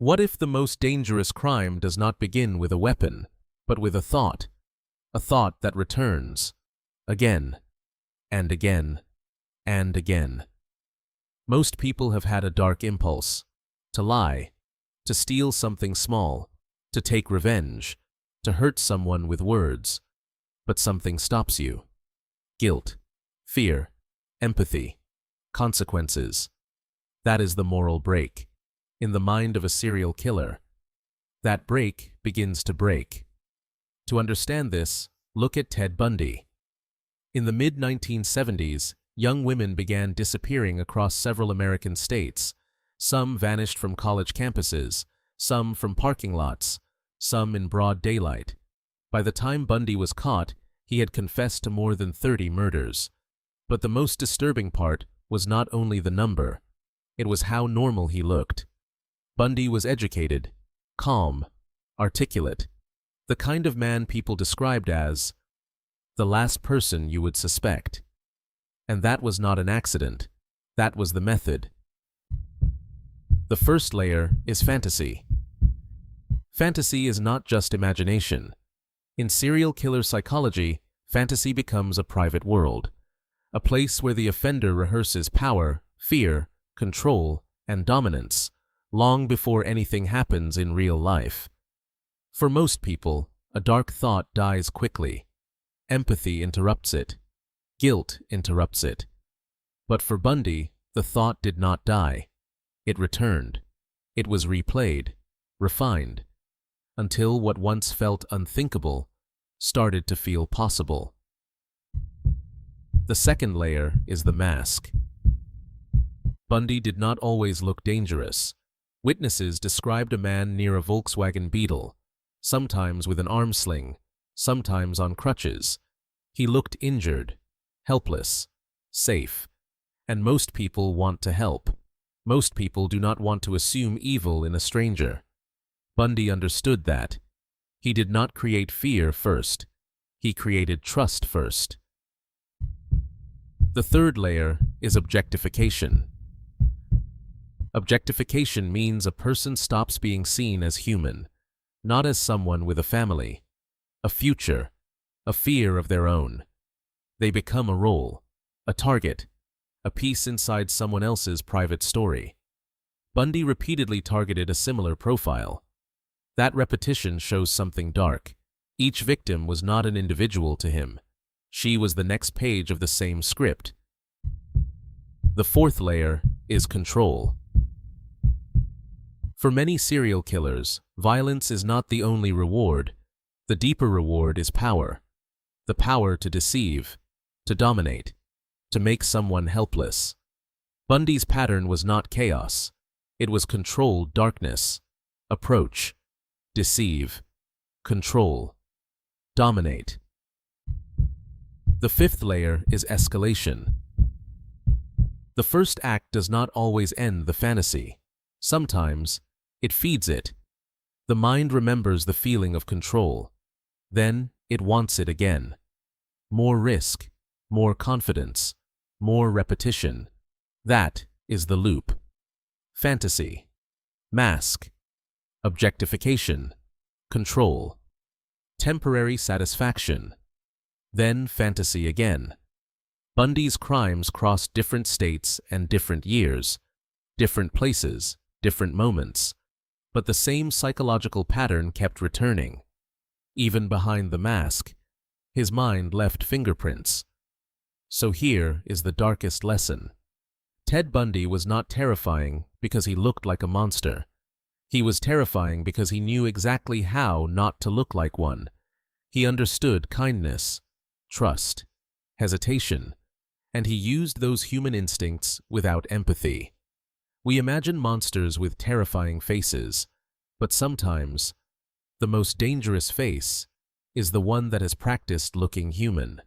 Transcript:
What if the most dangerous crime does not begin with a weapon, but with a thought that returns, again, and again, and again? Most people have had a dark impulse, to lie, to steal something small, to take revenge, to hurt someone with words, but something stops you. Guilt, fear, empathy, consequences. That is the moral break in the mind of a serial killer. That break begins to break. To understand this, look at Ted Bundy. In the mid-1970s, young women began disappearing across several American states. Some vanished from college campuses, some from parking lots, some in broad daylight. By the time Bundy was caught, he had confessed to more than 30 murders. But the most disturbing part was not only the number, it was how normal he looked. Bundy was educated, calm, articulate, the kind of man people described as the last person you would suspect. And that was not an accident. That was the method. The first layer is fantasy. Fantasy is not just imagination. In serial killer psychology, fantasy becomes a private world, a place where the offender rehearses power, fear, control, and dominance, long before anything happens in real life. For most people, a dark thought dies quickly. Empathy interrupts it. Guilt interrupts it. But for Bundy, the thought did not die. It returned. It was replayed, refined, until what once felt unthinkable started to feel possible. The second layer is the mask. Bundy did not always look dangerous. Witnesses described a man near a Volkswagen Beetle, sometimes with an arm sling, sometimes on crutches. He looked injured, helpless, safe. And most people want to help. Most people do not want to assume evil in a stranger. Bundy understood that. He did not create fear first. He created trust first. The third layer is objectification. Objectification means a person stops being seen as human, not as someone with a family, a future, a fear of their own. They become a role, a target, a piece inside someone else's private story. Bundy repeatedly targeted a similar profile. That repetition shows something dark. Each victim was not an individual to him. She was the next page of the same script. The fourth layer is control. For many serial killers, violence is not the only reward. The deeper reward is power. The power to deceive, to dominate, to make someone helpless. Bundy's pattern was not chaos. It was controlled darkness. Approach, deceive, control, dominate. The fifth layer is escalation. The first act does not always end the fantasy. Sometimes, it feeds it. The mind remembers the feeling of control. Then, it wants it again. More risk, more confidence, more repetition. That is the loop. Fantasy, mask, objectification, control, temporary satisfaction, then fantasy again. Bundy's crimes crossed different states and different years, different places, different moments, but the same psychological pattern kept returning. Even behind the mask, his mind left fingerprints. So here is the darkest lesson. Ted Bundy was not terrifying because he looked like a monster. He was terrifying because he knew exactly how not to look like one. He understood kindness, trust, hesitation, and he used those human instincts without empathy. We imagine monsters with terrifying faces, but sometimes the most dangerous face is the one that has practiced looking human.